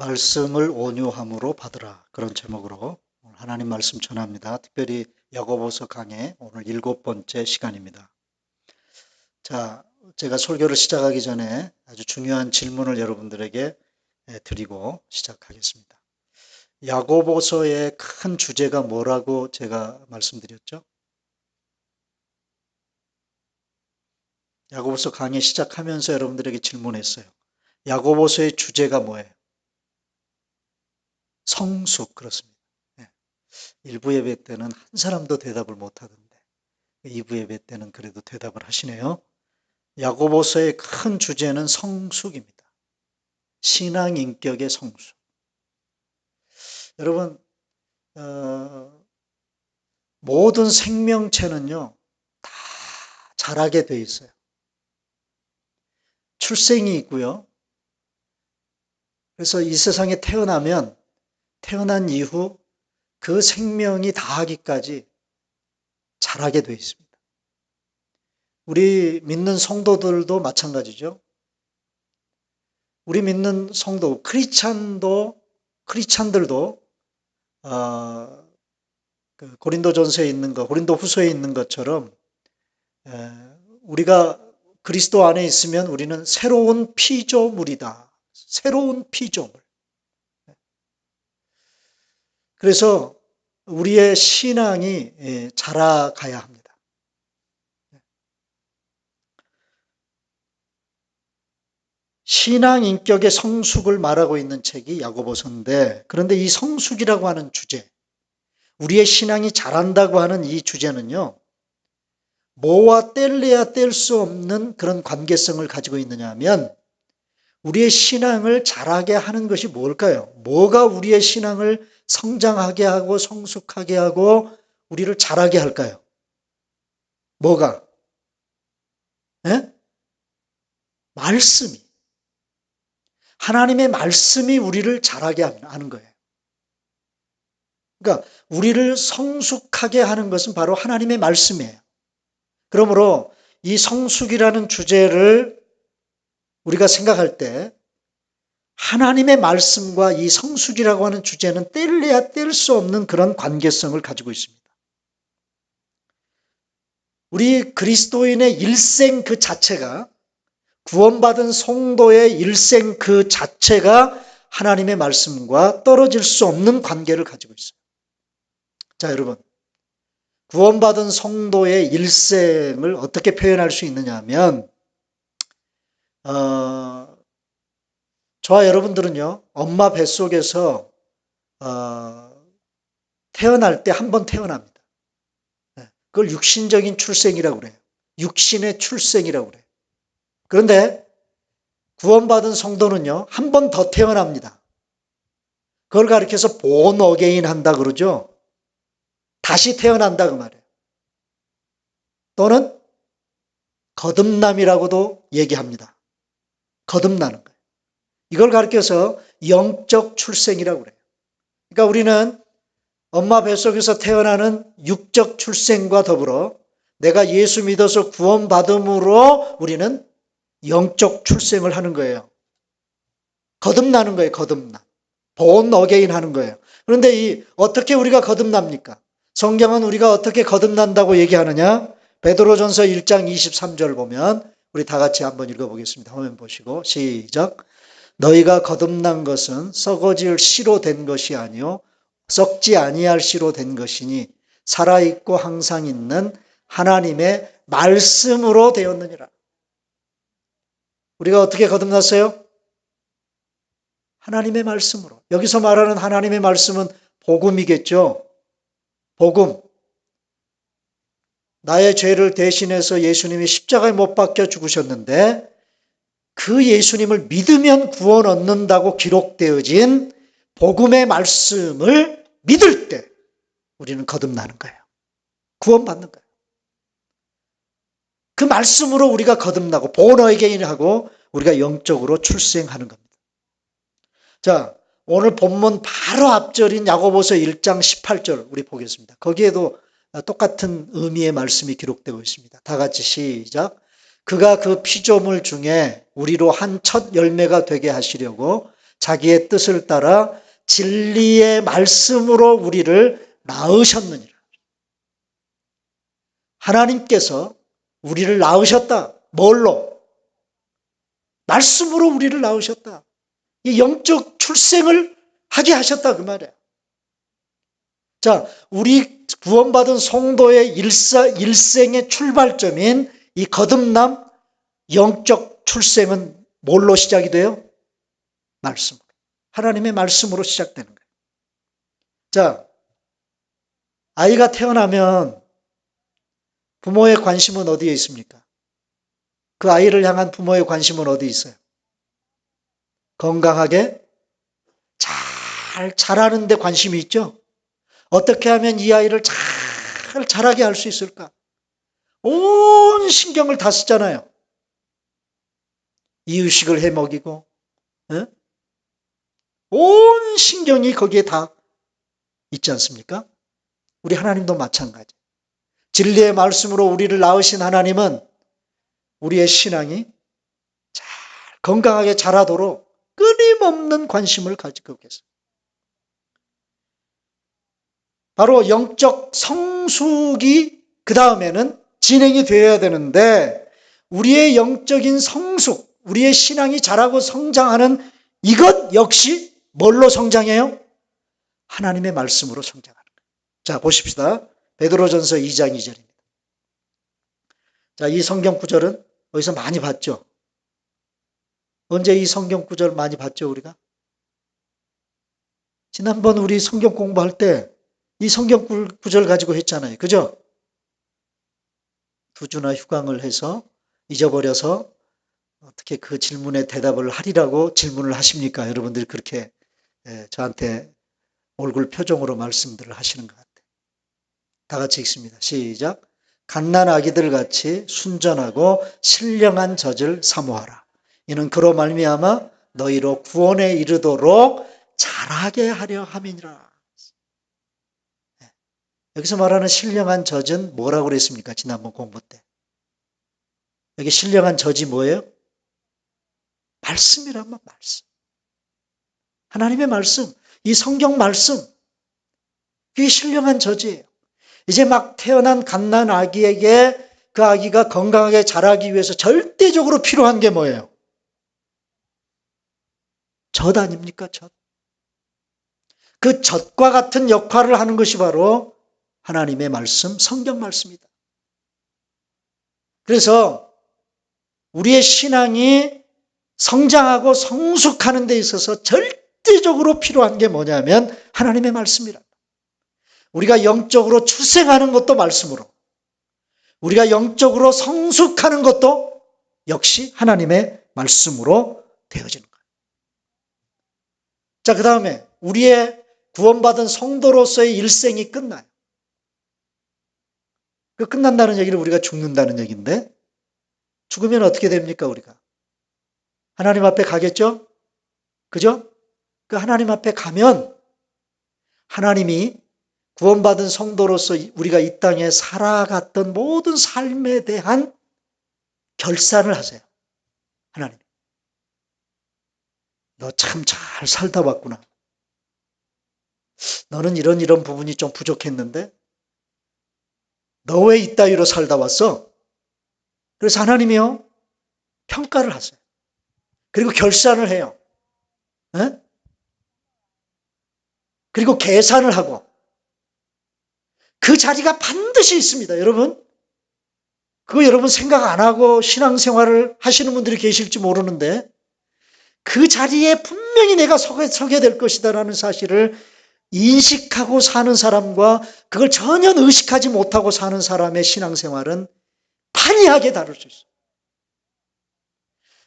말씀을 온유함으로 받으라. 그런 제목으로 오늘 하나님 말씀 전합니다. 특별히 야고보서 강의 오늘 7번째 시간입니다. 자, 제가 설교를 시작하기 전에 아주 중요한 질문을 여러분들에게 드리고 시작하겠습니다. 야고보서의 큰 주제가 뭐라고 제가 말씀드렸죠? 야고보서 강의 시작하면서 여러분들에게 질문했어요. 야고보서의 주제가 뭐예요? 성숙, 그렇습니다. 1부 예배 때는 한 사람도 대답을 못 하던데 2부 예배 때는 그래도 대답을 하시네요. 야고보서의 큰 주제는 성숙입니다. 신앙 인격의 성숙. 여러분, 모든 생명체는요, 다 자라게 돼 있어요. 출생이 있고요. 그래서 이 세상에 태어나면 태어난 이후 그 생명이 다하기까지 자라게 돼 있습니다. 우리 믿는 성도들도 마찬가지죠. 우리 믿는 성도, 크리스찬들도 그 고린도전서에 있는 것, 고린도후서에 있는 것처럼 우리가 그리스도 안에 있으면 우리는 새로운 피조물이다. 새로운 피조물. 그래서 우리의 신앙이 자라가야 합니다. 신앙 인격의 성숙을 말하고 있는 책이 야고보서인데, 그런데 이 성숙이라고 하는 주제, 우리의 신앙이 자란다고 하는 이 주제는요, 뭐와 뗄래야 뗄 수 없는 그런 관계성을 가지고 있느냐 하면, 우리의 신앙을 자라게 하는 것이 뭘까요? 뭐가 우리의 신앙을 성장하게 하고 성숙하게 하고 우리를 자라게 할까요? 뭐가? 말씀이. 하나님의 말씀이 우리를 자라게 하는 거예요. 그러니까 우리를 성숙하게 하는 것은 바로 하나님의 말씀이에요. 그러므로 이 성숙이라는 주제를 우리가 생각할 때 하나님의 말씀과 이 성숙이라고 하는 주제는 뗄래야 뗄 수 없는 그런 관계성을 가지고 있습니다. 우리 그리스도인의 일생 그 자체가, 구원받은 성도의 일생 그 자체가 하나님의 말씀과 떨어질 수 없는 관계를 가지고 있어요. 자, 여러분, 구원받은 성도의 일생을 어떻게 표현할 수 있느냐 하면 저와 여러분들은요, 엄마 뱃속에서 태어날 때 한 번 태어납니다. 그걸 육신적인 출생이라고 그래요. 육신의 출생이라고 그래요. 그런데 구원받은 성도는요, 한 번 더 태어납니다. 그걸 가리켜서 born again 한다 그러죠. 다시 태어난다 그 말이에요. 또는 거듭남이라고도 얘기합니다. 거듭나는 거예요. 이걸 가리켜서 영적 출생이라고 그래요. 그러니까 우리는 엄마 뱃속에서 태어나는 육적 출생과 더불어 내가 예수 믿어서 구원받음으로 우리는 영적 출생을 하는 거예요. 거듭나는 거예요. 거듭남. born again 하는 거예요. 그런데 어떻게 우리가 거듭납니까? 성경은 우리가 어떻게 거듭난다고 얘기하느냐? 베드로전서 1장 23절 보면 우리 다 같이 한번 읽어보겠습니다. 화면 보시고 시작. 너희가 거듭난 것은 썩어질 씨로 된 것이 아니요 썩지 아니할 씨로 된 것이니 살아있고 항상 있는 하나님의 말씀으로 되었느니라. 우리가 어떻게 거듭났어요? 하나님의 말씀으로. 여기서 말하는 하나님의 말씀은 복음이겠죠. 복음. 나의 죄를 대신해서 예수님이 십자가에 못 박혀 죽으셨는데 그 예수님을 믿으면 구원 얻는다고 기록되어진 복음의 말씀을 믿을 때 우리는 거듭나는 거예요. 구원받는 거예요. 그 말씀으로 우리가 거듭나고 born again 하고 우리가 영적으로 출생하는 겁니다. 자, 오늘 본문 바로 앞절인 야고보서 1장 18절 우리 보겠습니다. 거기에도 똑같은 의미의 말씀이 기록되고 있습니다. 다 같이 시작. 그가 그 피조물 중에 우리로 한 첫 열매가 되게 하시려고 자기의 뜻을 따라 진리의 말씀으로 우리를 낳으셨느니라. 하나님께서 우리를 낳으셨다. 뭘로? 말씀으로 우리를 낳으셨다. 이 영적 출생을 하게 하셨다 그 말이에요. 자, 우리 구원받은 성도의 일생의 출발점인 이 거듭남 영적 출생은 뭘로 시작이 돼요? 말씀. 하나님의 말씀으로 시작되는 거예요. 자, 아이가 태어나면 부모의 관심은 어디에 있습니까? 그 아이를 향한 부모의 관심은 어디 있어요? 건강하게 잘 자라는 데 관심이 있죠? 어떻게 하면 이 아이를 잘 자라게 할 수 있을까? 온 신경을 다 쓰잖아요. 이유식을 해 먹이고, 에? 온 신경이 거기에 다 있지 않습니까? 우리 하나님도 마찬가지. 진리의 말씀으로 우리를 낳으신 하나님은 우리의 신앙이 잘 건강하게 자라도록 끊임없는 관심을 가지고 계세요. 바로 영적 성숙이 그 다음에는 진행이 되어야 되는데 우리의 영적인 성숙, 우리의 신앙이 자라고 성장하는 이것 역시 뭘로 성장해요? 하나님의 말씀으로 성장하는 거예요. 자, 보십시다. 베드로전서 2장 2절입니다. 자, 이 성경 구절은 어디서 많이 봤죠? 언제 이 성경 구절 많이 봤죠, 우리가? 지난번 우리 성경 공부할 때 이 성경 구절 가지고 했잖아요. 그죠? 2주나 휴강을 해서 잊어버려서 어떻게 그 질문에 대답을 하리라고 질문을 하십니까? 여러분들이 그렇게 저한테 얼굴 표정으로 말씀들을 하시는 것 같아요. 다 같이 읽습니다. 시작. 갓난 아기들 같이 순전하고 신령한 젖을 사모하라. 이는 그로 말미암아 너희로 구원에 이르도록 자라게 하려 함이니라. 여기서 말하는 신령한 젖은 뭐라고 그랬습니까? 지난번 공부 때. 여기 신령한 젖이 뭐예요? 말씀이란 말씀. 하나님의 말씀, 이 성경 말씀. 그게 신령한 젖이에요. 이제 막 태어난 갓난 아기에게 그 아기가 건강하게 자라기 위해서 절대적으로 필요한 게 뭐예요? 젖 아닙니까? 젖. 그 젖과 같은 역할을 하는 것이 바로 하나님의 말씀, 성경 말씀이다. 그래서 우리의 신앙이 성장하고 성숙하는 데 있어서 절대적으로 필요한 게 뭐냐면 하나님의 말씀이다. 우리가 영적으로 출생하는 것도 말씀으로, 우리가 영적으로 성숙하는 것도 역시 하나님의 말씀으로 되어지는 거예요. 자, 그 다음에 우리의 구원받은 성도로서의 일생이 끝나요. 그 끝난다는 얘기는 우리가 죽는다는 얘기인데 죽으면 어떻게 됩니까, 우리가? 하나님 앞에 가겠죠? 그죠? 그 하나님 앞에 가면 하나님이 구원받은 성도로서 우리가 이 땅에 살아갔던 모든 삶에 대한 결산을 하세요. 하나님. 너 참 잘 살다 왔구나. 너는 이런 부분이 좀 부족했는데 너 왜 이따위로 살다 왔어? 그래서 하나님이요 평가를 하세요. 그리고 결산을 해요. 에? 그리고 계산을 하고 그 자리가 반드시 있습니다. 여러분 그거 여러분 생각 안 하고 신앙생활을 하시는 분들이 계실지 모르는데 그 자리에 분명히 내가 서게 될 것이다라는 사실을 인식하고 사는 사람과 그걸 전혀 의식하지 못하고 사는 사람의 신앙생활은 판이하게 다를 수 있어요.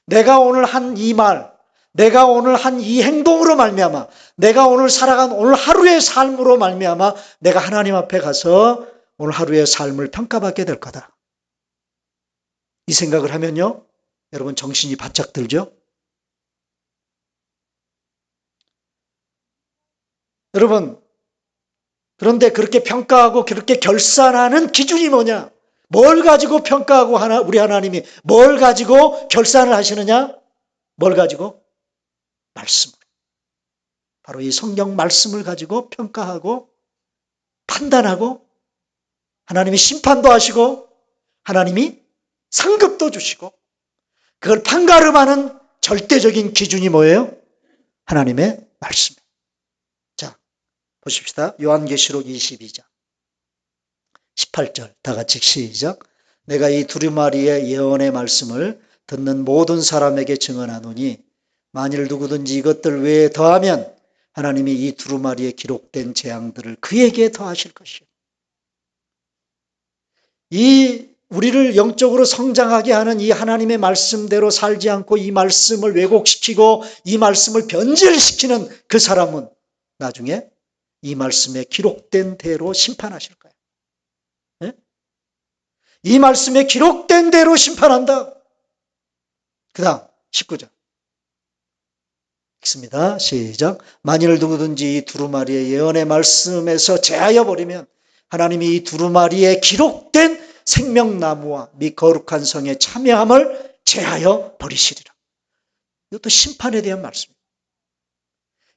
내가 오늘 한 이 말, 내가 오늘 한 이 행동으로 말미암아, 내가 오늘 살아간 오늘 하루의 삶으로 말미암아 내가 하나님 앞에 가서 오늘 하루의 삶을 평가받게 될 거다. 이 생각을 하면요, 여러분 정신이 바짝 들죠? 여러분, 그런데 그렇게 평가하고 그렇게 결산하는 기준이 뭐냐? 뭘 가지고 평가하고 우리 하나님이 뭘 가지고 결산을 하시느냐? 뭘 가지고? 말씀으로. 바로 이 성경 말씀을 가지고 평가하고 판단하고 하나님이 심판도 하시고 하나님이 상급도 주시고 그걸 판가름하는 절대적인 기준이 뭐예요? 하나님의 말씀. 자, 보십시다. 요한계시록 22장 18절 다 같이 시작. 내가 이 두루마리의 예언의 말씀을 듣는 모든 사람에게 증언하노니 만일 누구든지 이것들 외에 더하면 하나님이 이 두루마리에 기록된 재앙들을 그에게 더하실 것이요. 이 우리를 영적으로 성장하게 하는 이 하나님의 말씀대로 살지 않고 이 말씀을 왜곡시키고 이 말씀을 변질시키는 그 사람은 나중에 이 말씀에 기록된 대로 심판하실 거예요. 네? 이 말씀에 기록된 대로 심판한다. 그 다음 19절 읽습니다. 시작. 만일 누구든지 이 두루마리의 예언의 말씀에서 제하여 버리면 하나님이 이 두루마리에 기록된 생명나무와 및 거룩한 성의 참여함을 제하여 버리시리라. 이것도 심판에 대한 말씀입니다.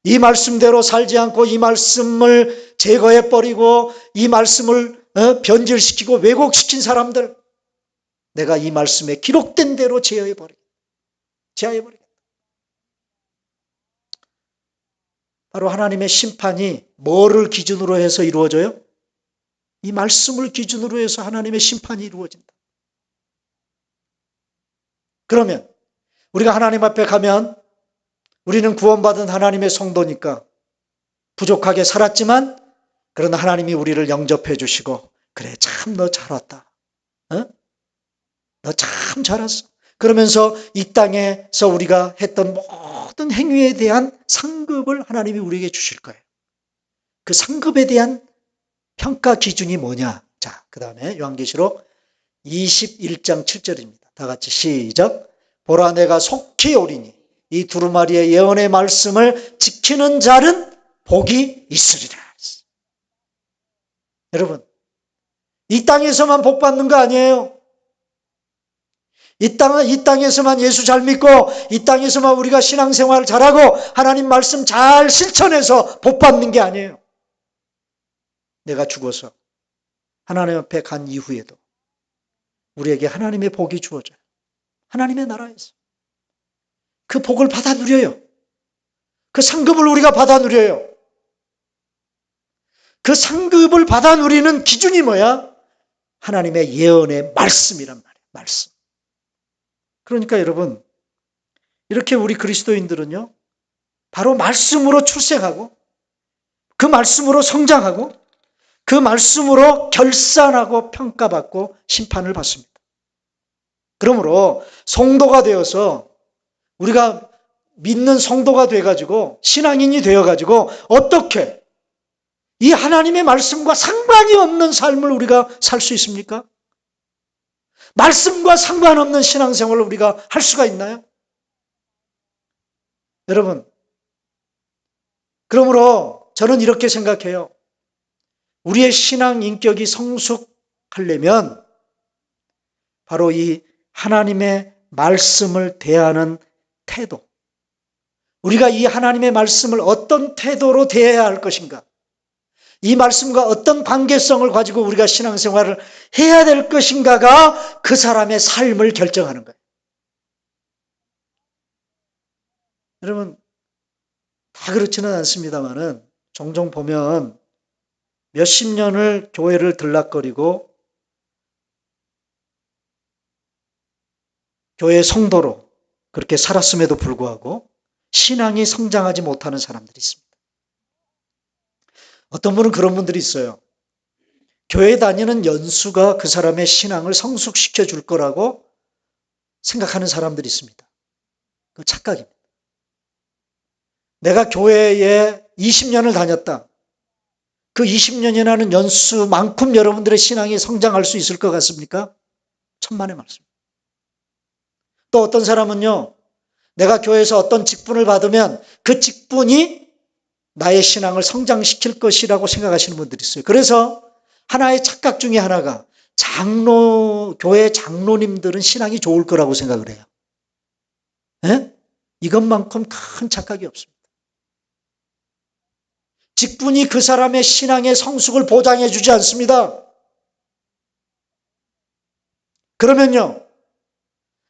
이 말씀대로 살지 않고 이 말씀을 제거해 버리고 이 말씀을 변질시키고 왜곡시킨 사람들, 내가 이 말씀에 기록된 대로 제하여 버리겠다. 바로 하나님의 심판이 뭐를 기준으로 해서 이루어져요? 이 말씀을 기준으로 해서 하나님의 심판이 이루어진다. 그러면 우리가 하나님 앞에 가면 우리는 구원받은 하나님의 성도니까 부족하게 살았지만 그러나 하나님이 우리를 영접해 주시고 그래 참 너 잘 왔다. 너 참 잘 왔어. 그러면서 이 땅에서 우리가 했던 모든 행위에 대한 상급을 하나님이 우리에게 주실 거예요. 그 상급에 대한 평가 기준이 뭐냐? 자, 그 다음에 요한계시록 21장 7절입니다. 다 같이 시작. 보라 내가 속히 오리니 이 두루마리의 예언의 말씀을 지키는 자는 복이 있으리라. 여러분, 이 땅에서만 복 받는 거 아니에요. 이 땅에서만 예수 잘 믿고 이 땅에서만 우리가 신앙생활 잘하고 하나님 말씀 잘 실천해서 복 받는 게 아니에요. 내가 죽어서 하나님 앞에 간 이후에도 우리에게 하나님의 복이 주어져요. 하나님의 나라에서. 그 복을 받아 누려요. 그 상급을 우리가 받아 누려요. 그 상급을 받아 누리는 기준이 뭐야? 하나님의 예언의 말씀이란 말이에요. 말씀. 그러니까 여러분, 이렇게 우리 그리스도인들은요, 바로 말씀으로 출생하고 그 말씀으로 성장하고 그 말씀으로 결산하고 평가받고 심판을 받습니다. 그러므로 성도가 되어서 우리가 믿는 성도가 돼가지고 신앙인이 되어가지고 어떻게 이 하나님의 말씀과 상관이 없는 삶을 우리가 살 수 있습니까? 말씀과 상관없는 신앙생활을 우리가 할 수가 있나요? 여러분, 그러므로 저는 이렇게 생각해요. 우리의 신앙 인격이 성숙하려면 바로 이 하나님의 말씀을 대하는 태도, 우리가 이 하나님의 말씀을 어떤 태도로 대해야 할 것인가, 이 말씀과 어떤 관계성을 가지고 우리가 신앙생활을 해야 될 것인가가 그 사람의 삶을 결정하는 거예요. 여러분, 다 그렇지는 않습니다만은 종종 보면 몇십 년을 교회를 들락거리고 교회 성도로 그렇게 살았음에도 불구하고 신앙이 성장하지 못하는 사람들이 있습니다. 어떤 분은 그런 분들이 있어요. 교회 다니는 연수가 그 사람의 신앙을 성숙시켜 줄 거라고 생각하는 사람들이 있습니다. 그 착각입니다. 내가 교회에 20년을 다녔다. 그 20년이라는 연수만큼 여러분들의 신앙이 성장할 수 있을 것 같습니까? 천만의 말씀. 또 어떤 사람은요, 내가 교회에서 어떤 직분을 받으면 그 직분이 나의 신앙을 성장시킬 것이라고 생각하시는 분들이 있어요. 그래서 하나의 착각 중에 하나가 교회 장로님들은 신앙이 좋을 거라고 생각을 해요. 예? 이것만큼 큰 착각이 없습니다. 직분이 그 사람의 신앙의 성숙을 보장해 주지 않습니다. 그러면요,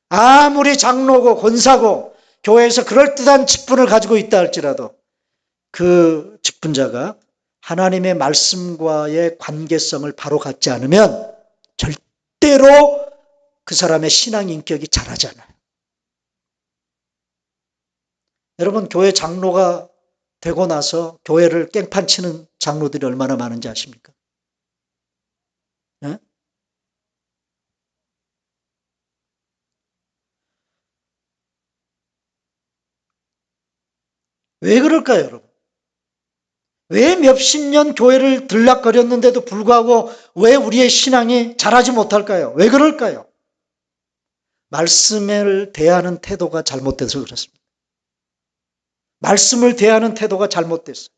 아무리 장로고 권사고 교회에서 그럴듯한 직분을 가지고 있다 할지라도 그 직분자가 하나님의 말씀과의 관계성을 바로 갖지 않으면 절대로 그 사람의 신앙 인격이 자라지 않아요. 여러분, 교회 장로가 되고 나서 교회를 깽판 치는 장로들이 얼마나 많은지 아십니까? 네? 왜 그럴까요, 여러분? 왜 몇십 년 교회를 들락거렸는데도 불구하고 왜 우리의 신앙이 자라지 못할까요? 왜 그럴까요? 말씀을 대하는 태도가 잘못돼서 그렇습니다. 말씀을 대하는 태도가 잘못됐어요.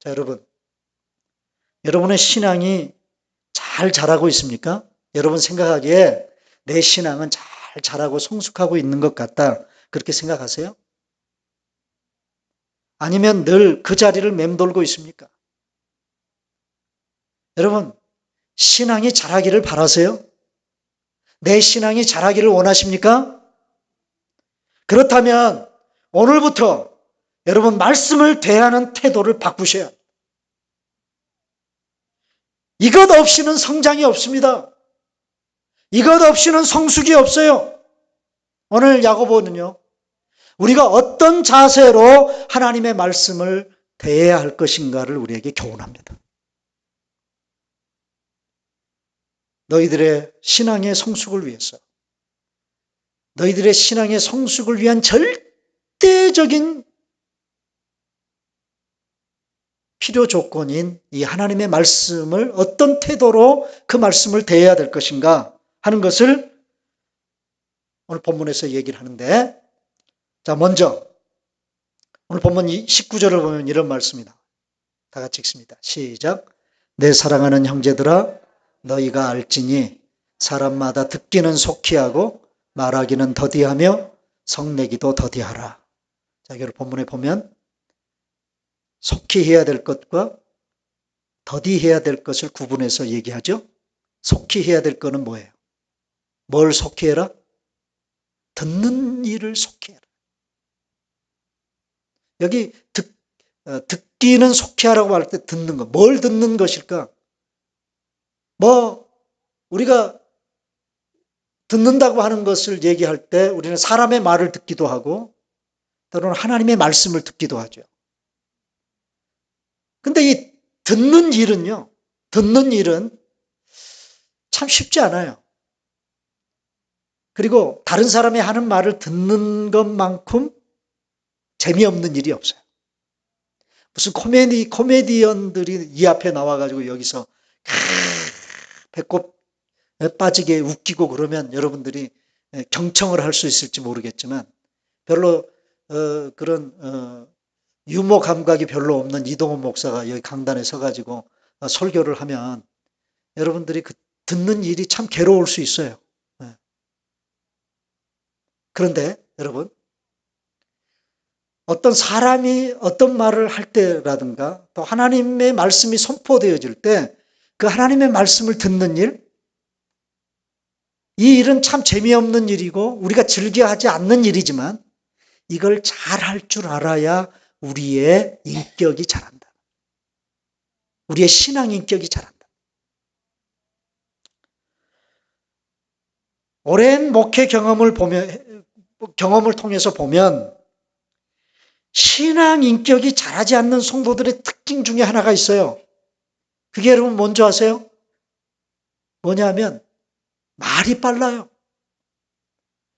자, 여러분. 여러분의 신앙이 잘 자라고 있습니까? 여러분 생각하기에 내 신앙은 잘 자라고 성숙하고 있는 것 같다. 그렇게 생각하세요? 아니면 늘 그 자리를 맴돌고 있습니까? 여러분, 신앙이 자라기를 바라세요? 내 신앙이 자라기를 원하십니까? 그렇다면 오늘부터 여러분 말씀을 대하는 태도를 바꾸셔야 합니다. 이것 없이는 성장이 없습니다. 이것 없이는 성숙이 없어요. 오늘 야고보는요, 우리가 어떤 자세로 하나님의 말씀을 대해야 할 것인가를 우리에게 교훈합니다. 너희들의 신앙의 성숙을 위해서, 너희들의 신앙의 성숙을 위한 절대적인 필요 조건인 이 하나님의 말씀을 어떤 태도로 그 말씀을 대해야 될 것인가 하는 것을 오늘 본문에서 얘기를 하는데, 자, 먼저 오늘 본문 19절을 보면 이런 말씀이다. 다 같이 읽습니다. 시작. 내 사랑하는 형제들아, 너희가 알지니 사람마다 듣기는 속히 하고 말하기는 더디하며 성내기도 더디하라. 자, 이걸 본문에 보면 속히 해야 될 것과 더디해야 될 것을 구분해서 얘기하죠. 속히 해야 될 것은 뭐예요? 뭘 속히 해라? 듣는 일을 속히 해라. 여기 듣기는 속히 하라고 할 때 듣는 것, 뭘 듣는 것일까? 우리가 듣는다고 하는 것을 얘기할 때 우리는 사람의 말을 듣기도 하고 때로는 하나님의 말씀을 듣기도 하죠. 근데 이 듣는 일은요, 듣는 일은 참 쉽지 않아요. 그리고 다른 사람이 하는 말을 듣는 것만큼 재미없는 일이 없어요. 무슨 코미디언들이 이 앞에 나와가지고 여기서 배꼽 빠지게 웃기고 그러면 여러분들이 경청을 할 수 있을지 모르겠지만 별로 그런 유머 감각이 별로 없는 이동훈 목사가 여기 강단에 서가지고 설교를 하면 여러분들이 그 듣는 일이 참 괴로울 수 있어요. 그런데 여러분, 어떤 사람이 어떤 말을 할 때라든가 또 하나님의 말씀이 선포되어질 때 그 하나님의 말씀을 듣는 일, 이 일은 참 재미없는 일이고 우리가 즐겨하지 않는 일이지만 이걸 잘 할 줄 알아야 우리의 인격이 자란다. 우리의 신앙 인격이 자란다. 오랜 목회 경험을 통해서 보면 신앙 인격이 자라지 않는 성도들의 특징 중에 하나가 있어요. 그게 여러분 뭔지 아세요? 뭐냐면 말이 빨라요.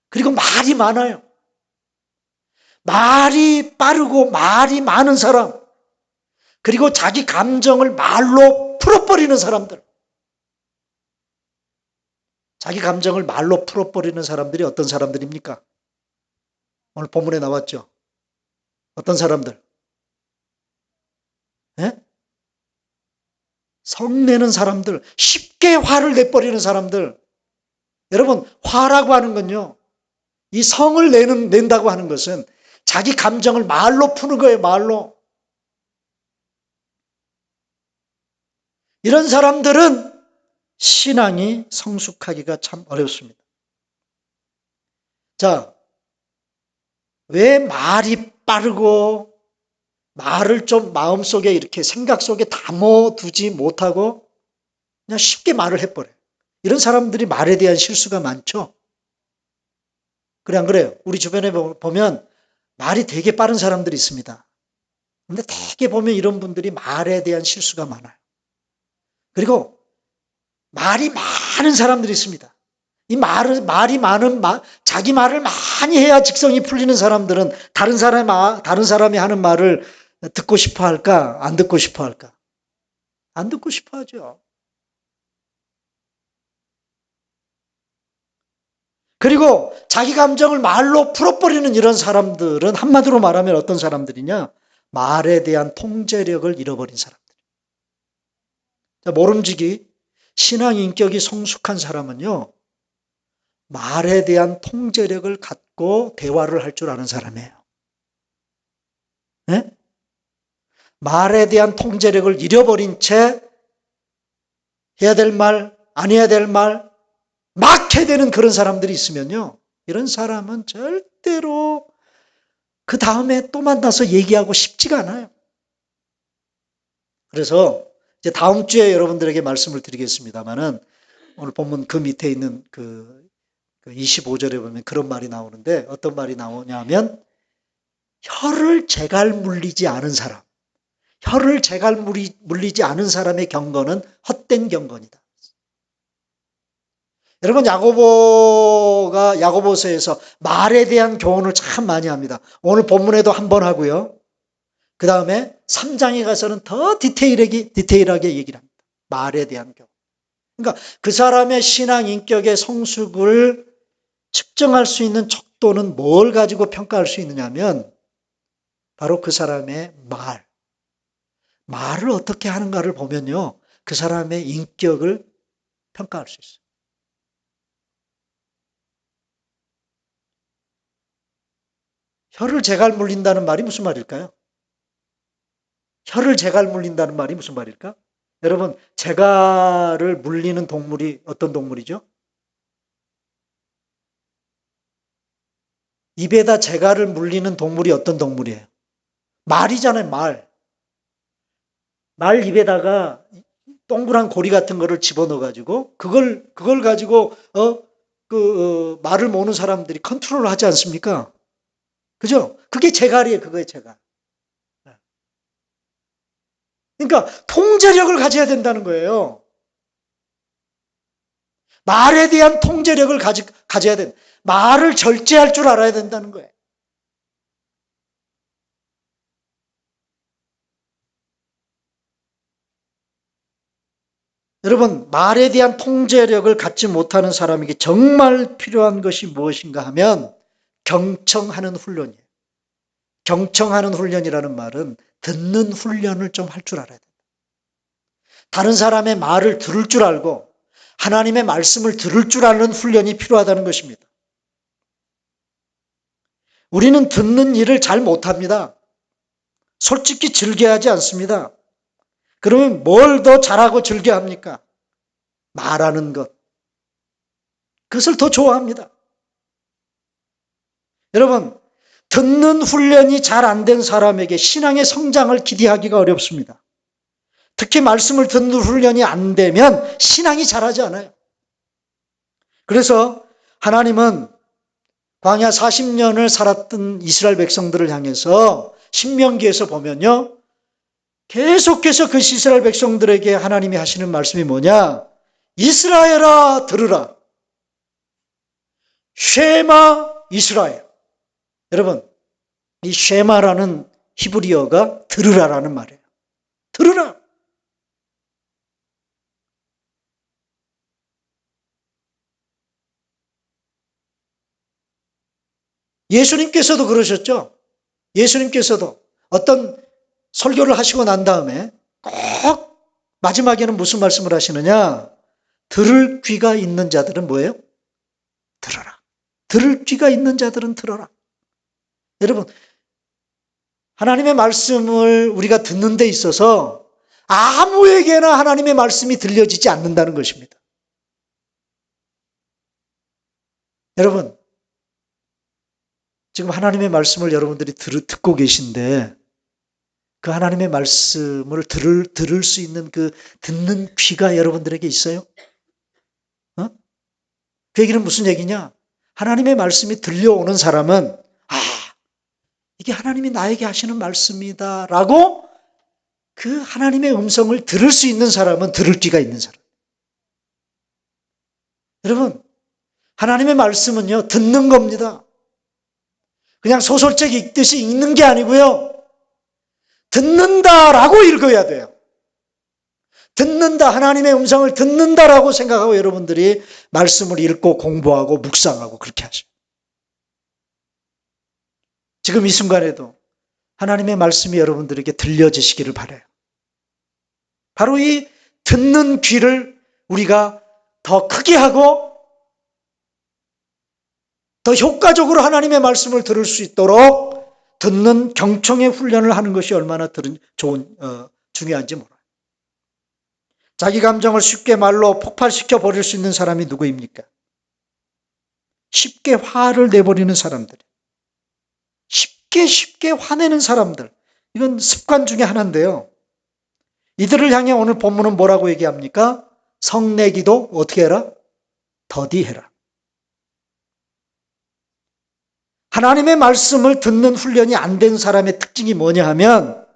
그리고 말이 많아요. 말이 빠르고 말이 많은 사람, 그리고 자기 감정을 말로 풀어버리는 사람들. 자기 감정을 말로 풀어버리는 사람들이 어떤 사람들입니까? 오늘 본문에 나왔죠. 어떤 사람들? 예? 성내는 사람들, 쉽게 화를 내버리는 사람들. 여러분, 화라고 하는 건요, 이 성을 낸다고 하는 것은 자기 감정을 말로 푸는 거예요, 말로. 이런 사람들은 신앙이 성숙하기가 참 어렵습니다. 자, 왜 말이 빠르고 말을 좀 마음속에 이렇게 생각 속에 담아두지 못하고 그냥 쉽게 말을 해버려요. 이런 사람들이 말에 대한 실수가 많죠. 그래 안 그래요? 우리 주변에 보면 말이 되게 빠른 사람들이 있습니다. 근데 되게 보면 이런 분들이 말에 대한 실수가 많아요. 그리고 말이 많은 사람들이 있습니다. 이 말이 많은, 자기 말을 많이 해야 직성이 풀리는 사람들은 다른 사람이 하는 말을 듣고 싶어 할까? 안 듣고 싶어 할까? 안 듣고 싶어 하죠. 그리고 자기 감정을 말로 풀어버리는 이런 사람들은 한마디로 말하면 어떤 사람들이냐? 말에 대한 통제력을 잃어버린 사람들. 자, 모름지기 신앙 인격이 성숙한 사람은요, 말에 대한 통제력을 갖고 대화를 할 줄 아는 사람이에요. 네? 말에 대한 통제력을 잃어버린 채 해야 될 말, 안 해야 될 말, 막 해야 되는 그런 사람들이 있으면요, 이런 사람은 절대로 그 다음에 또 만나서 얘기하고 싶지가 않아요. 그래서 이제 다음 주에 여러분들에게 말씀을 드리겠습니다만은 오늘 본문 그 밑에 있는 그 25절에 보면 그런 말이 나오는데 어떤 말이 나오냐면 혀를 제갈 물리지 않은 사람, 혀를 제갈 물리지 않은 사람의 경건은 헛된 경건이다. 여러분 야고보서에서 말에 대한 교훈을 참 많이 합니다. 오늘 본문에도 한 번 하고요. 그 다음에 3장에 가서는 더 디테일하게 얘기를 합니다. 말에 대한 교훈. 그러니까 그 사람의 신앙 인격의 성숙을 측정할 수 있는 척도는 뭘 가지고 평가할 수 있느냐면 바로 그 사람의 말을 어떻게 하는가를 보면요. 그 사람의 인격을 평가할 수 있어요. 혀를 제갈 물린다는 말이 무슨 말일까요? 혀를 제갈 물린다는 말이 무슨 말일까? 여러분, 제갈을 물리는 동물이 어떤 동물이죠? 입에다 제갈을 물리는 동물이 어떤 동물이에요? 말이잖아요, 말. 말 입에다가 동그란 고리 같은 거를 집어넣어가지고, 그걸 가지고, 말을 모는 사람들이 컨트롤을 하지 않습니까? 그죠? 그게 제갈이에요, 그거에 제갈. 그러니까, 통제력을 가져야 된다는 거예요. 말에 대한 통제력을 가져야 된다. 말을 절제할 줄 알아야 된다는 거예요. 여러분, 말에 대한 통제력을 갖지 못하는 사람에게 정말 필요한 것이 무엇인가 하면 경청하는 훈련이에요. 경청하는 훈련이라는 말은 듣는 훈련을 좀 할 줄 알아야 돼요. 다른 사람의 말을 들을 줄 알고 하나님의 말씀을 들을 줄 아는 훈련이 필요하다는 것입니다. 우리는 듣는 일을 잘 못합니다. 솔직히 즐겨하지 않습니다. 그러면 뭘 더 잘하고 즐겨합니까? 말하는 것. 그것을 더 좋아합니다. 여러분, 듣는 훈련이 잘 안 된 사람에게 신앙의 성장을 기대하기가 어렵습니다. 특히 말씀을 듣는 훈련이 안 되면 신앙이 자라지 않아요. 그래서 하나님은 광야 40년을 살았던 이스라엘 백성들을 향해서 신명기에서 보면요. 계속해서 그 이스라엘 백성들에게 하나님이 하시는 말씀이 뭐냐? 이스라엘아 들으라. 쉐마 이스라엘. 여러분, 이 쉐마라는 히브리어가 들으라라는 말이에요. 들으라. 예수님께서도 그러셨죠? 예수님께서도 어떤 설교를 하시고 난 다음에 꼭 마지막에는 무슨 말씀을 하시느냐? 들을 귀가 있는 자들은 뭐예요? 들어라. 들을 귀가 있는 자들은 들어라. 여러분, 하나님의 말씀을 우리가 듣는 데 있어서 아무에게나 하나님의 말씀이 들려지지 않는다는 것입니다. 여러분, 지금 하나님의 말씀을 여러분들이 듣고 계신데 그 하나님의 말씀을 들을 수 있는 그 듣는 귀가 여러분들에게 있어요? 어? 그 얘기는 무슨 얘기냐? 하나님의 말씀이 들려오는 사람은 이게 하나님이 나에게 하시는 말씀이다 라고 그 하나님의 음성을 들을 수 있는 사람은 들을 귀가 있는 사람. 여러분, 하나님의 말씀은요, 듣는 겁니다. 그냥 소설책 읽듯이 읽는 게 아니고요. 듣는다라고 읽어야 돼요. 듣는다, 하나님의 음성을 듣는다라고 생각하고 여러분들이 말씀을 읽고 공부하고 묵상하고 그렇게 하셔요. 지금 이 순간에도 하나님의 말씀이 여러분들에게 들려지시기를 바라요. 바로 이 듣는 귀를 우리가 더 크게 하고 더 효과적으로 하나님의 말씀을 들을 수 있도록 듣는 경청의 훈련을 하는 것이 얼마나 중요한지 몰라요. 자기 감정을 쉽게 말로 폭발시켜 버릴 수 있는 사람이 누구입니까? 쉽게 화를 내버리는 사람들. 쉽게 화내는 사람들. 이건 습관 중에 하나인데요. 이들을 향해 오늘 본문은 뭐라고 얘기합니까? 성내기도 어떻게 해라? 더디해라. 하나님의 말씀을 듣는 훈련이 안 된 사람의 특징이 뭐냐 하면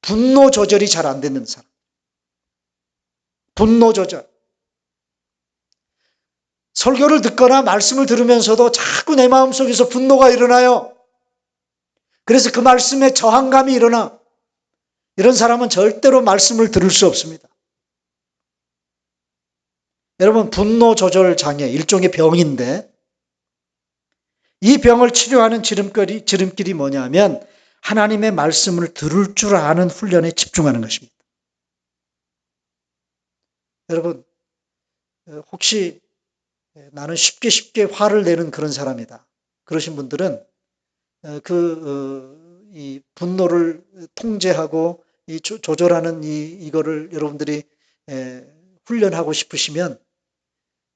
분노 조절이 잘 안 되는 사람. 분노 조절. 설교를 듣거나 말씀을 들으면서도 자꾸 내 마음속에서 분노가 일어나요. 그래서 그 말씀에 저항감이 일어나. 이런 사람은 절대로 말씀을 들을 수 없습니다. 여러분, 분노 조절 장애, 일종의 병인데 이 병을 치료하는 지름길이 뭐냐면 하나님의 말씀을 들을 줄 아는 훈련에 집중하는 것입니다. 여러분, 혹시 나는 쉽게 화를 내는 그런 사람이다. 그러신 분들은 이 분노를 통제하고 조절하는 이거를 여러분들이 훈련하고 싶으시면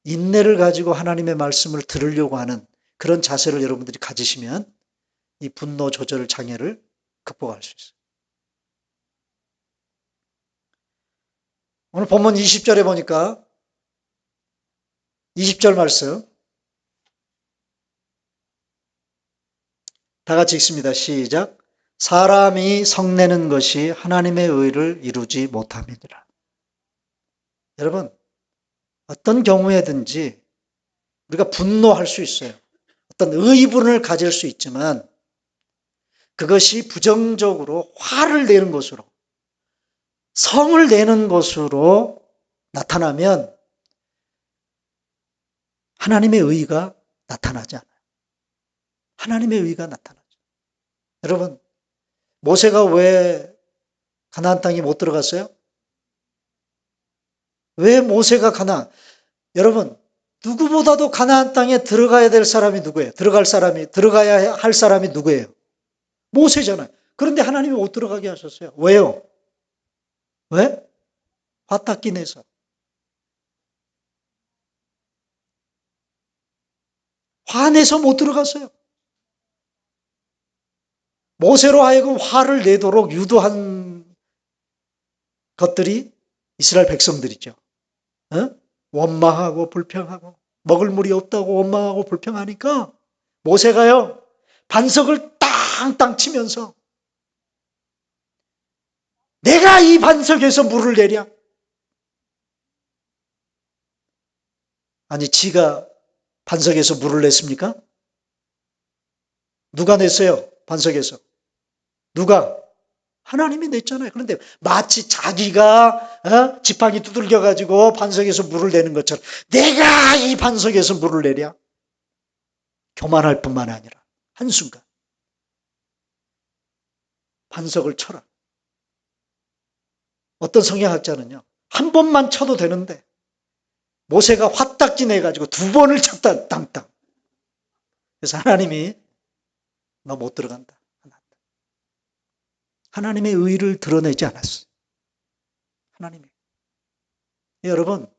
인내를 가지고 하나님의 말씀을 들으려고 하는 그런 자세를 여러분들이 가지시면 이 분노 조절 장애를 극복할 수 있어요. 오늘 본문 20절에 보니까 20절 말씀 다 같이 읽습니다. 시작. 사람이 성내는 것이 하나님의 의를 이루지 못함이니라. 여러분, 어떤 경우에든지 우리가 분노할 수 있어요. 어떤 의분을 가질 수 있지만 그것이 부정적으로 화를 내는 것으로 성을 내는 것으로 나타나면 하나님의 의가 나타나지 않아요. 하나님의 의가 나타나죠. 여러분, 모세가 왜 가나안 땅에 못 들어갔어요? 왜 모세가 여러분, 누구보다도 가나안 땅에 들어가야 될 사람이 누구예요? 들어가야 할 사람이 누구예요? 모세잖아요. 그런데 하나님이 못 들어가게 하셨어요. 왜요? 왜? 화딱기 내서. 화내서 못 들어갔어요. 모세로 하여금 화를 내도록 유도한 것들이 이스라엘 백성들이죠. 원망하고 불평하고 먹을 물이 없다고 원망하고 불평하니까 모세가요 반석을 땅땅 치면서 내가 이 반석에서 물을 내랴? 아니 지가 반석에서 물을 냈습니까? 누가 냈어요? 반석에서. 누가? 하나님이 냈잖아요. 그런데 마치 자기가 지팡이 두들겨 가지고 반석에서 물을 내는 것처럼 내가 이 반석에서 물을 내랴? 교만할 뿐만 아니라 한순간 반석을 쳐라. 어떤 성경학자는요. 한 번만 쳐도 되는데 모세가 화딱지 내가지고 두 번을 쳤다 땅땅. 그래서 하나님이 너 못 들어간다. 하나님의 의를 드러내지 않았어. 하나님이. 여러분,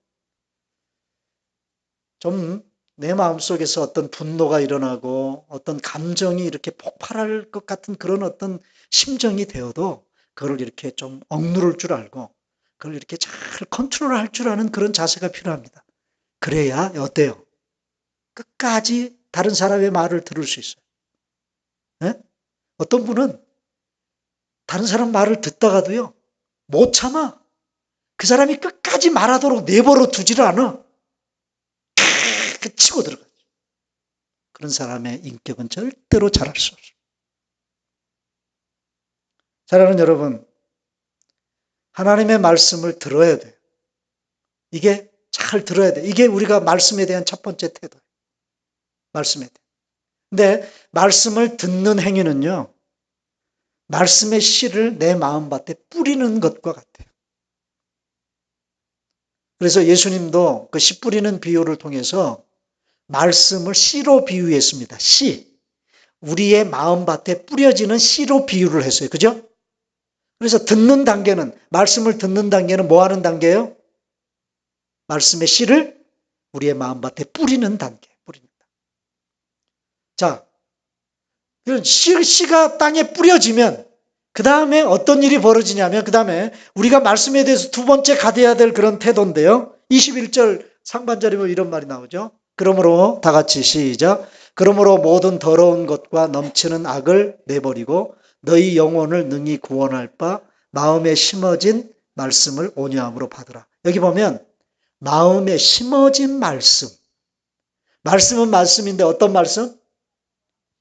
좀 내 마음속에서 어떤 분노가 일어나고 어떤 감정이 이렇게 폭발할 것 같은 그런 어떤 심정이 되어도 그걸 이렇게 좀 억누를 줄 알고 그걸 이렇게 잘 컨트롤할 줄 아는 그런 자세가 필요합니다. 그래야 어때요? 끝까지 다른 사람의 말을 들을 수 있어요. 네? 어떤 분은 다른 사람 말을 듣다가도요, 못 참아. 그 사람이 끝까지 말하도록 내버려 두지를 않아. 그 치고 들어가죠. 그런 사람의 인격은 절대로 자랄 수 없어요. 사랑하는 여러분, 하나님의 말씀을 들어야 돼요. 이게 잘 들어야 돼요. 이게 우리가 말씀에 대한 첫 번째 태도예요. 말씀에 대해. 근데 말씀을 듣는 행위는요, 말씀의 씨를 내 마음밭에 뿌리는 것과 같아요. 그래서 예수님도 그 씨 뿌리는 비유를 통해서 말씀을 씨로 비유했습니다. 씨. 우리의 마음밭에 뿌려지는 씨로 비유를 했어요. 그죠? 그래서 듣는 단계는, 말씀을 듣는 단계는 뭐 하는 단계예요? 말씀의 씨를 우리의 마음밭에 뿌리는 단계. 뿌리는 단계. 자, 그런 씨가 땅에 뿌려지면 그 다음에 어떤 일이 벌어지냐면 그 다음에 우리가 말씀에 대해서 두 번째 가져야 될 그런 태도인데요. 21절 상반절에 보면 이런 말이 나오죠. 그러므로 다 같이 시작. 그러므로 모든 더러운 것과 넘치는 악을 내버리고 너희 영혼을 능히 구원할 바 마음에 심어진 말씀을 온유함으로 받으라. 여기 보면 마음에 심어진 말씀. 말씀은 말씀인데 어떤 말씀?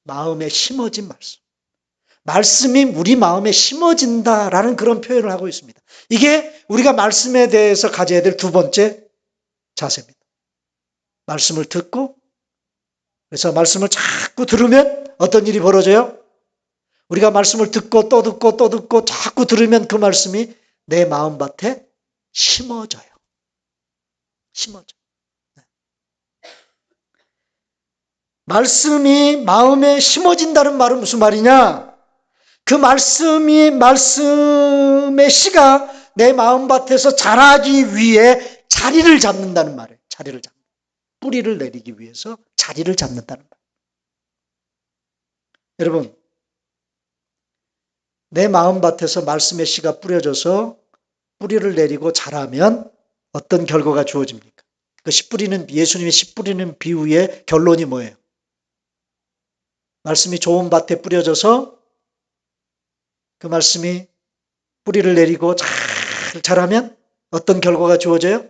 마음에 심어진 말씀. 말씀이 우리 마음에 심어진다라는 그런 표현을 하고 있습니다. 이게 우리가 말씀에 대해서 가져야 될 두 번째 자세입니다. 말씀을 듣고, 그래서 말씀을 자꾸 들으면 어떤 일이 벌어져요? 우리가 말씀을 듣고 또 듣고 또 듣고 자꾸 들으면 그 말씀이 내 마음밭에 심어져요. 심어져. 말씀이 마음에 심어진다는 말은 무슨 말이냐? 그 말씀의 씨가 내 마음밭에서 자라기 위해 자리를 잡는다는 말이에요. 자리를 잡는. 뿌리를 내리기 위해서 자리를 잡는다는 말. 여러분, 내 마음밭에서 말씀의 씨가 뿌려져서 뿌리를 내리고 자라면 어떤 결과가 주어집니까? 그 씨 뿌리는, 예수님의 씨 뿌리는 비유의 결론이 뭐예요? 말씀이 좋은 밭에 뿌려져서 그 말씀이 뿌리를 내리고 잘 자라면 어떤 결과가 주어져요?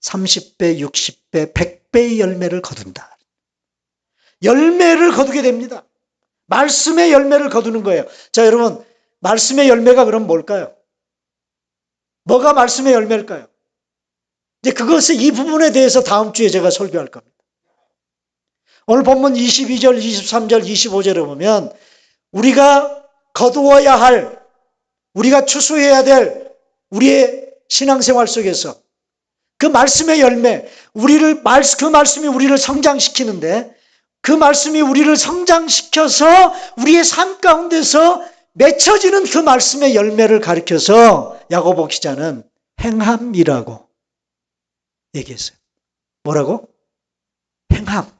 30배, 60배, 100배의 열매를 거둔다. 열매를 거두게 됩니다. 말씀의 열매를 거두는 거예요. 자, 여러분, 말씀의 열매가 그럼 뭘까요? 뭐가 말씀의 열매일까요? 이제 이 부분에 대해서 다음 주에 제가 설교할 겁니다. 오늘 본문 22절, 23절, 25절에 보면 우리가 거두어야 할, 우리가 추수해야 될 우리의 신앙생활 속에서 그 말씀의 열매, 그 말씀이 우리를 성장시키는데 그 말씀이 우리를 성장시켜서 우리의 삶 가운데서 맺혀지는 그 말씀의 열매를 가리켜서 야고보 기자는 행함이라고 얘기했어요. 뭐라고? 행함.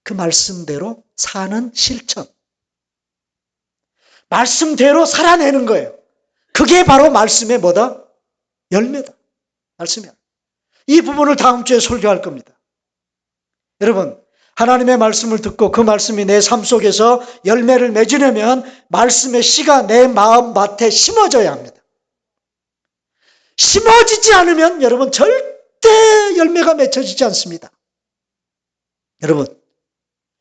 그 말씀대로 사는 실천. 말씀대로 살아내는 거예요. 그게 바로 말씀의 뭐다? 열매다. 말씀이야. 이 부분을 다음 주에 설교할 겁니다. 여러분, 하나님의 말씀을 듣고 그 말씀이 내 삶 속에서 열매를 맺으려면 말씀의 씨가 내 마음밭에 심어져야 합니다. 심어지지 않으면 여러분 절대 열매가 맺혀지지 않습니다. 여러분,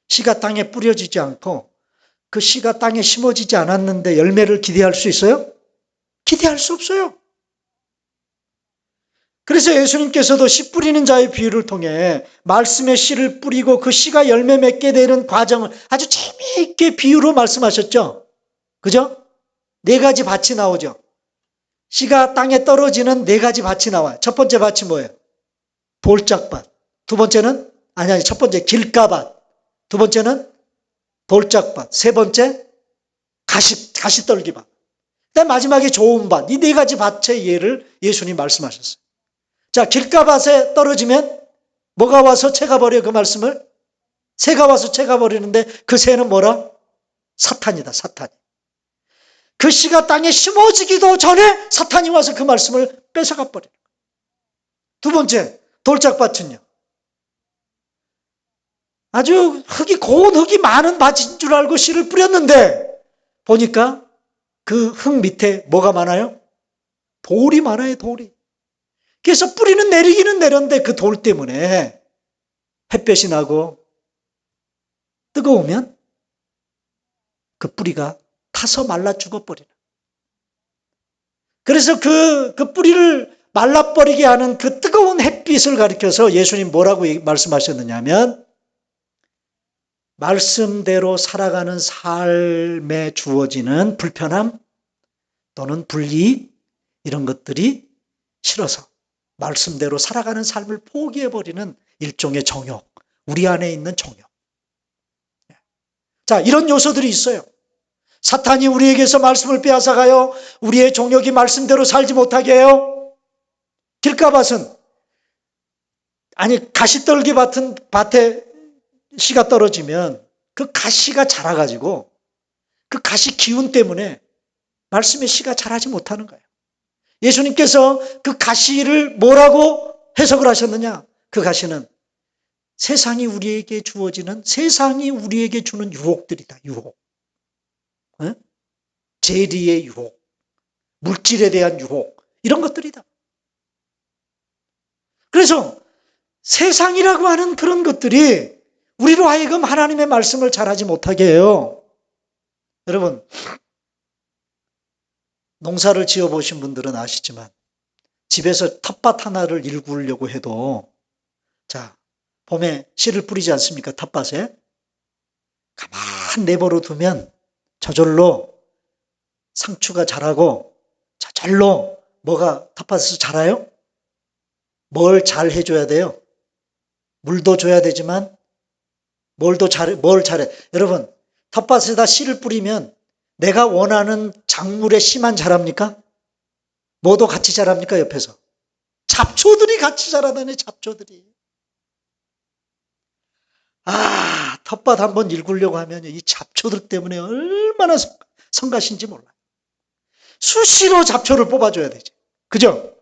씨가 땅에 뿌려지지 않고 그 씨가 땅에 심어지지 않았는데 열매를 기대할 수 있어요? 기대할 수 없어요. 그래서 예수님께서도 씨 뿌리는 자의 비유를 통해 말씀의 씨를 뿌리고 그 씨가 열매 맺게 되는 과정을 아주 재미있게 비유로 말씀하셨죠. 그죠? 4가지 밭이 나오죠. 씨가 땅에 떨어지는 4가지 밭이 나와요. 첫 번째 밭이 뭐예요? 돌짝밭. 두 번째는 첫 번째 길가밭. 두 번째는 돌짝밭. 세 번째 가시떨기밭. 그다음 마지막에 좋은 밭. 이 네 가지 밭의 예를 예수님 말씀하셨어요. 자, 길가밭에 떨어지면 뭐가 와서 채가버려 그 말씀을? 새가 와서 채가버리는데 그 새는 뭐라? 사탄이다, 사탄. 그 씨가 땅에 심어지기도 전에 사탄이 와서 그 말씀을 뺏어가 버려요. 두 번째, 돌짝밭은요. 아주 고운 흙이 많은 밭인 줄 알고 씨를 뿌렸는데 보니까 그 흙 밑에 뭐가 많아요? 돌이 많아요, 돌이. 그래서 뿌리는 내리기는 내렸는데 그 돌 때문에 햇볕이 나고 뜨거우면 그 뿌리가 타서 말라 죽어버리는. 그래서 그 뿌리를 말라버리게 하는 그 뜨거운 햇빛을 가리켜서 예수님 뭐라고 말씀하셨느냐 하면 말씀대로 살아가는 삶에 주어지는 불편함 또는 불이익 이런 것들이 싫어서 말씀대로 살아가는 삶을 포기해버리는 일종의 정욕, 우리 안에 있는 정욕. 자, 이런 요소들이 있어요. 사탄이 우리에게서 말씀을 빼앗아가요. 우리의 정욕이 말씀대로 살지 못하게 해요. 길가밭은 아니 가시떨기 밭에 씨가 떨어지면 그 가시가 자라가지고 그 가시 기운 때문에 말씀의 씨가 자라지 못하는 거예요. 예수님께서 그 가시를 뭐라고 해석을 하셨느냐? 그 가시는 세상이 우리에게 주어지는 세상이 우리에게 주는 유혹들이다. 유혹. 재리의 유혹, 물질에 대한 유혹 이런 것들이다. 그래서 세상이라고 하는 그런 것들이 우리로 하여금 하나님의 말씀을 잘하지 못하게 해요. 여러분, 농사를 지어보신 분들은 아시지만 집에서 텃밭 하나를 일구려고 해도 자, 봄에 씨를 뿌리지 않습니까? 텃밭에. 가만 내버려 두면 저절로 상추가 자라고 저절로 뭐가 텃밭에서 자라요? 뭘 잘 해줘야 돼요? 물도 줘야 되지만 뭘 잘해? 여러분, 텃밭에다 씨를 뿌리면 내가 원하는 작물의 씨만 자랍니까? 뭐도 같이 자랍니까? 옆에서. 잡초들이 같이 자라다니, 잡초들이. 텃밭 한번 일구려고 하면 이 잡초들 때문에 얼마나 성가신지 몰라요. 수시로 잡초를 뽑아줘야 되지. 그죠?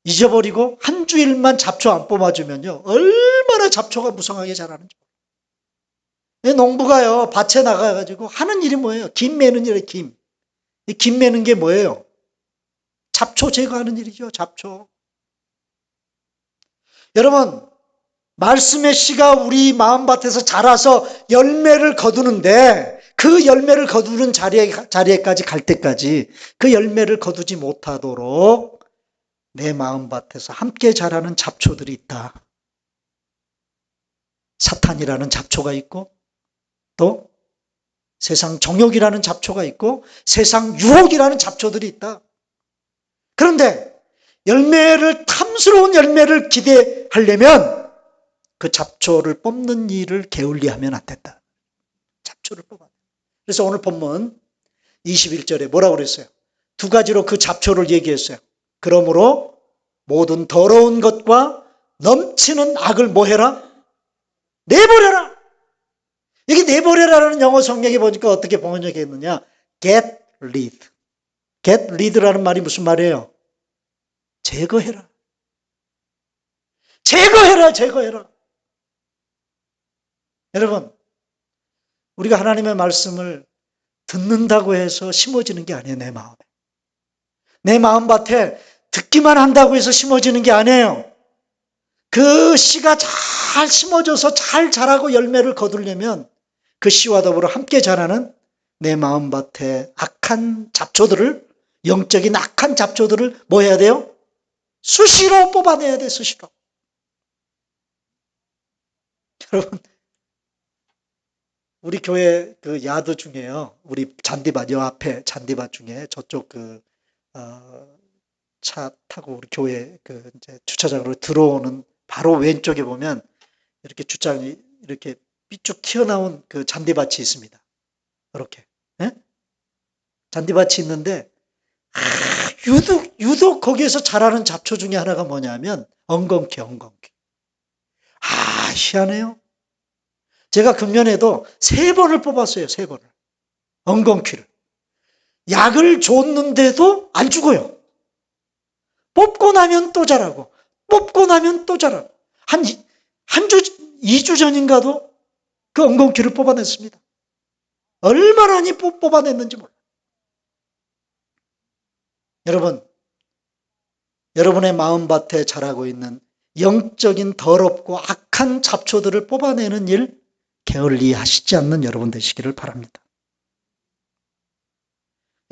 잊어버리고 한 주일만 잡초 안 뽑아주면요. 얼마나 잡초가 무성하게 자라는지. 농부가요, 밭에 나가가지고 하는 일이 뭐예요? 김 매는 일이에요, 김. 이 김 매는 게 뭐예요? 잡초 제거하는 일이죠, 잡초. 여러분, 말씀의 씨가 우리 마음밭에서 자라서 열매를 거두는데 그 열매를 거두는 자리에까지 갈 때까지 그 열매를 거두지 못하도록 내 마음밭에서 함께 자라는 잡초들이 있다. 사탄이라는 잡초가 있고 또 세상 정욕이라는 잡초가 있고 세상 유혹이라는 잡초들이 있다. 그런데 탐스러운 열매를 기대하려면 그 잡초를 뽑는 일을 게을리하면 안 된다. 잡초를 뽑아. 그래서 오늘 본문 21절에 뭐라고 그랬어요? 두 가지로 그 잡초를 얘기했어요. 그러므로 모든 더러운 것과 넘치는 악을 뭐 해라? 내버려라. 여기 내버려라는 영어 성경에 보니까 어떻게 번역했느냐? Get rid. Get rid라는 말이 무슨 말이에요? 제거해라. 제거해라, 제거해라. 여러분, 우리가 하나님의 말씀을 듣는다고 해서 심어지는 게 아니에요, 내 마음에. 내 마음밭에 듣기만 한다고 해서 심어지는 게 아니에요. 그 씨가 잘 심어져서 잘 자라고 열매를 거두려면 그 씨와 더불어 함께 자라는 내 마음밭에 악한 잡초들을, 영적인 악한 잡초들을 뭐 해야 돼요? 수시로 뽑아내야 돼, 수시로. 여러분, 우리 교회 그 야드 중에요. 우리 잔디밭, 여 앞에 잔디밭 중에 저쪽 차 타고 우리 교회 이제 주차장으로 들어오는 바로 왼쪽에 보면 이렇게 주차장이 이렇게 삐쭉 튀어나온 그 잔디밭이 있습니다. 이렇게. 예? 잔디밭이 있는데 유독 거기에서 자라는 잡초 중에 하나가 뭐냐면 엉겅퀴. 희한해요. 제가 금년에도 3번을 뽑았어요. 3번을. 엉겅퀴를. 약을 줬는데도 안 죽어요. 뽑고 나면 또 자라고, 뽑고 나면 또 자라고. 한 2주 전인가도 그 엉겅퀴를 뽑아냈습니다. 얼마나 많이 뽑아냈는지 몰라요. 여러분, 여러분의 마음밭에 자라고 있는 영적인 더럽고 악한 잡초들을 뽑아내는 일 게을리 하시지 않는 여러분 되시기를 바랍니다.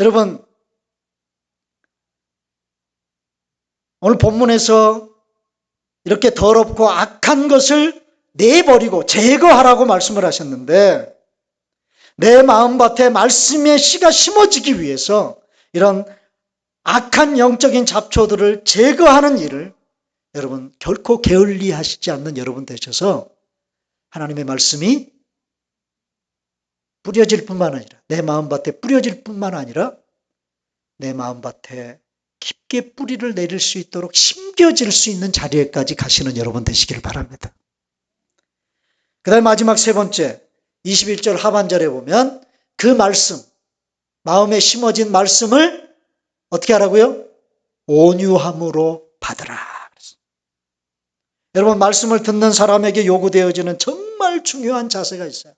여러분, 오늘 본문에서 이렇게 더럽고 악한 것을 내버리고 제거하라고 말씀을 하셨는데, 내 마음밭에 말씀의 씨가 심어지기 위해서 이런 악한 영적인 잡초들을 제거하는 일을 여러분 결코 게을리 하시지 않는 여러분 되셔서 하나님의 말씀이 뿌려질 뿐만 아니라, 내 마음밭에 뿌려질 뿐만 아니라 내 마음밭에 깊게 뿌리를 내릴 수 있도록 심겨질 수 있는 자리에까지 가시는 여러분 되시기를 바랍니다. 그 다음에 마지막 3번째 21절 하반절에 보면 그 말씀, 마음에 심어진 말씀을 어떻게 하라고요? 온유함으로 받으라. 여러분, 말씀을 듣는 사람에게 요구되어지는 정말 중요한 자세가 있어요.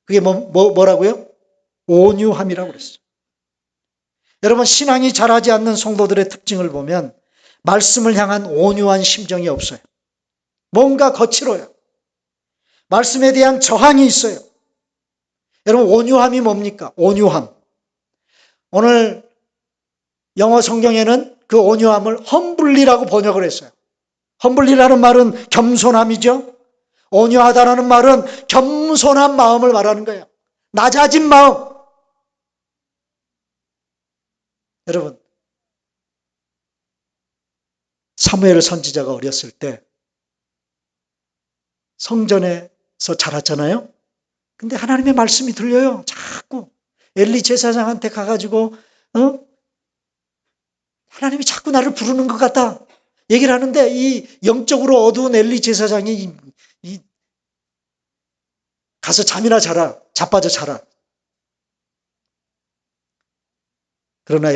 그게 뭐라고요? 온유함이라고 그랬어요. 여러분, 신앙이 자라지 않는 성도들의 특징을 보면 말씀을 향한 온유한 심정이 없어요. 뭔가 거칠어요. 말씀에 대한 저항이 있어요. 여러분, 온유함이 뭡니까? 온유함. 오늘 영어 성경에는 그 온유함을 험블리라고 번역을 했어요. 험블리라는 말은 겸손함이죠. 온유하다라는 말은 겸손한 마음을 말하는 거예요. 낮아진 마음. 여러분, 사무엘 선지자가 어렸을 때 성전에서 자랐잖아요. 근데 하나님의 말씀이 들려요. 자꾸 엘리 제사장한테 가가지고 하나님이 자꾸 나를 부르는 것 같다 얘기를 하는데, 이 영적으로 어두운 엘리 제사장이 가서 잠이나 자라, 자빠져 자라. 그러나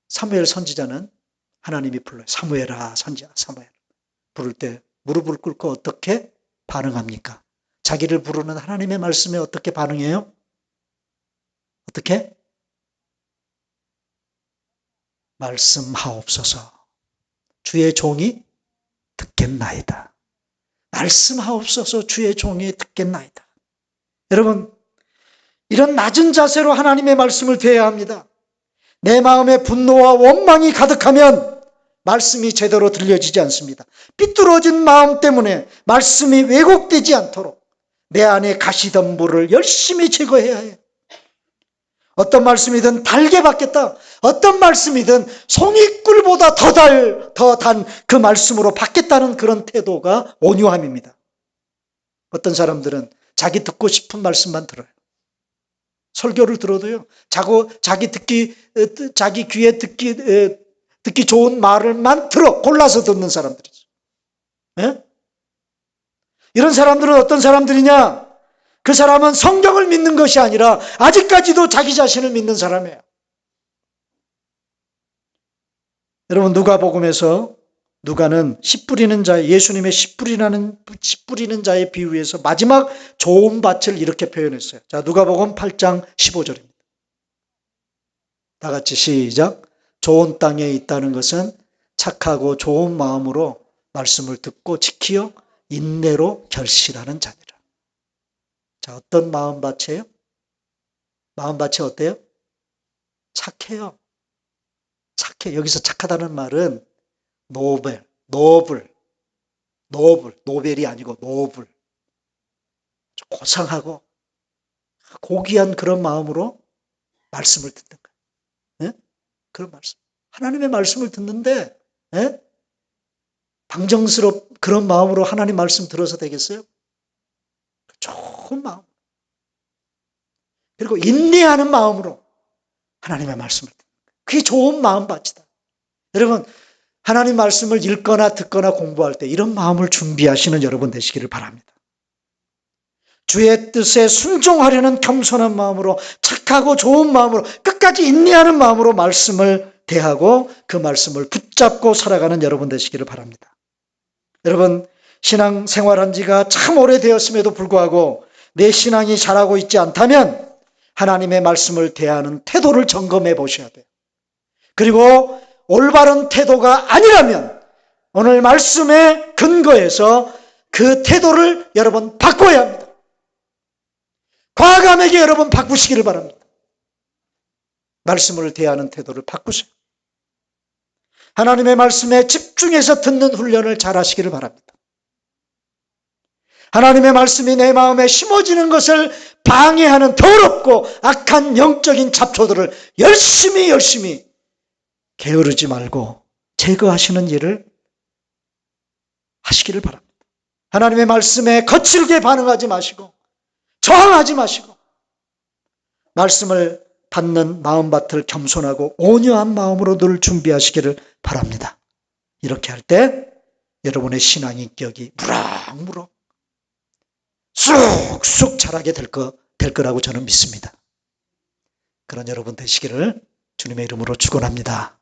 사무엘 선지자는 하나님이 불러요. 사무엘아, 선지자 사무엘. 부를 때 무릎을 꿇고 어떻게 반응합니까? 자기를 부르는 하나님의 말씀에 어떻게 반응해요? 어떻게? 말씀하옵소서. 주의 종이 듣겠나이다. 말씀하옵소서. 주의 종이 듣겠나이다. 여러분, 이런 낮은 자세로 하나님의 말씀을 대해야 합니다. 내 마음에 분노와 원망이 가득하면 말씀이 제대로 들려지지 않습니다. 삐뚤어진 마음 때문에 말씀이 왜곡되지 않도록 내 안에 가시덤불을 열심히 제거해야 해요. 어떤 말씀이든 달게 받겠다. 어떤 말씀이든 송이꿀보다 더 단 그 말씀으로 받겠다는 그런 태도가 온유함입니다. 어떤 사람들은 자기 듣고 싶은 말씀만 들어요. 설교를 들어도요, 자기 귀에 듣기 좋은 말을만 골라서 듣는 사람들이죠. 예? 이런 사람들은 어떤 사람들이냐? 그 사람은 성경을 믿는 것이 아니라 아직까지도 자기 자신을 믿는 사람이에요. 여러분, 누가복음에서 누가는 씨 뿌리는 자, 예수님의 씨 뿌리는 자의 비유에서 마지막 좋은 밭을 이렇게 표현했어요. 자, 누가복음 8장 15절입니다. 다 같이 시작. 좋은 땅에 있다는 것은 착하고 좋은 마음으로 말씀을 듣고 지키어 인내로 결실하는 자니라. 자, 어떤 마음밭이에요? 마음밭이 어때요? 착해요. 착해. 여기서 착하다는 말은 노벨이 아니고 노블. 고상하고 고귀한 그런 마음으로 말씀을 듣는 거예요. 예? 그런 말씀. 하나님의 말씀을 듣는데, 예? 그런 마음으로 하나님 말씀 들어서 되겠어요? 좋은 마음. 그리고 인내하는 마음으로 하나님의 말씀을 듣는 거예요. 그게 좋은 마음밭이다. 여러분, 하나님 말씀을 읽거나 듣거나 공부할 때 이런 마음을 준비하시는 여러분 되시기를 바랍니다. 주의 뜻에 순종하려는 겸손한 마음으로, 착하고 좋은 마음으로, 끝까지 인내하는 마음으로 말씀을 대하고 그 말씀을 붙잡고 살아가는 여러분 되시기를 바랍니다. 여러분, 신앙 생활한 지가 참 오래되었음에도 불구하고 내 신앙이 자라고 있지 않다면 하나님의 말씀을 대하는 태도를 점검해 보셔야 돼요. 그리고 올바른 태도가 아니라면 오늘 말씀에 근거해서 그 태도를 여러분 바꿔야 합니다. 과감하게 여러분 바꾸시기를 바랍니다. 말씀을 대하는 태도를 바꾸세요. 하나님의 말씀에 집중해서 듣는 훈련을 잘 하시기를 바랍니다. 하나님의 말씀이 내 마음에 심어지는 것을 방해하는 더럽고 악한 영적인 잡초들을 열심히 게으르지 말고 제거하시는 일을 하시기를 바랍니다. 하나님의 말씀에 거칠게 반응하지 마시고 저항하지 마시고 말씀을 받는 마음밭을 겸손하고 온유한 마음으로 늘 준비하시기를 바랍니다. 이렇게 할 때 여러분의 신앙 인격이 무럭무럭 쑥쑥 자라게 될 거라고 저는 믿습니다. 그런 여러분 되시기를 주님의 이름으로 축원합니다.